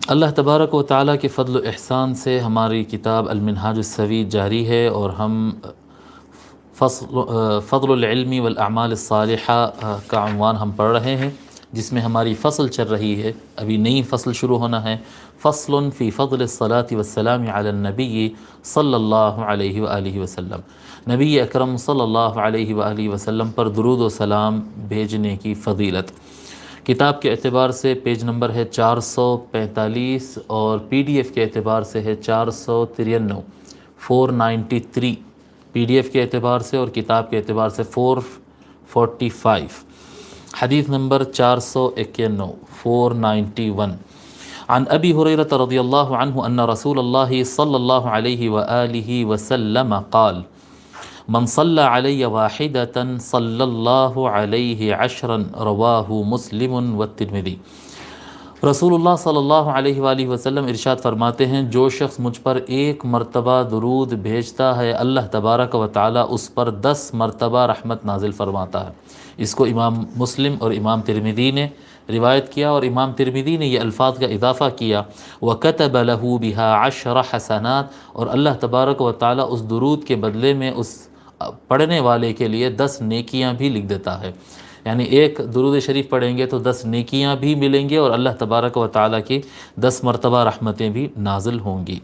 اللہ تبارک و تعالیٰ کے فضل و احسان سے ہماری کتاب المنہاج السوی جاری ہے، اور ہم فضل العلم والاعمال الصالحہ کا عنوان ہم پڑھ رہے ہیں، جس میں ہماری فصل چل رہی ہے۔ ابھی نئی فصل شروع ہونا ہے، فصل فی فضل الصلاۃ والسلام علی النبی صلی اللہ علیہ وآلہ وسلم، نبی اکرم صلی اللہ علیہ وآلہ وسلم پر درود و سلام بھیجنے کی فضیلت۔ کتاب کے اعتبار سے پیج نمبر ہے 445، اور پی ڈی ایف کے اعتبار سے ہے 493، 493 پی ڈی ایف کے اعتبار سے، اور کتاب کے اعتبار سے 445۔ حدیث نمبر 491، 491۔ عن ابی ہریرہ رضی اللہ عنہ ان رسول اللہ صلی اللہ علیہ وآلہ وسلم قال: من صلی علی واحدۃ صلی اللہ علیہ عشرا، رواہ مسلم والترمذی۔ رسول اللہ صلی اللہ علیہ وآلہ وسلم ارشاد فرماتے ہیں، جو شخص مجھ پر ایک مرتبہ درود بھیجتا ہے، اللہ تبارک و تعالی اس پر 10 مرتبہ رحمت نازل فرماتا ہے۔ اس کو امام مسلم اور امام ترمذی نے روایت کیا، اور امام ترمذی نے یہ الفاظ کا اضافہ کیا، وَكَتَبَ لَهُ بِهَا 10 حسنات، اور اللہ تبارک و تعالی اس درود کے بدلے میں اس پڑھنے والے کے لیے 10 نیکیاں بھی لکھ دیتا ہے۔ یعنی ایک درود شریف پڑھیں گے تو 10 نیکیاں بھی ملیں گے، اور اللہ تبارک و تعالیٰ کی 10 مرتبہ رحمتیں بھی نازل ہوں گی۔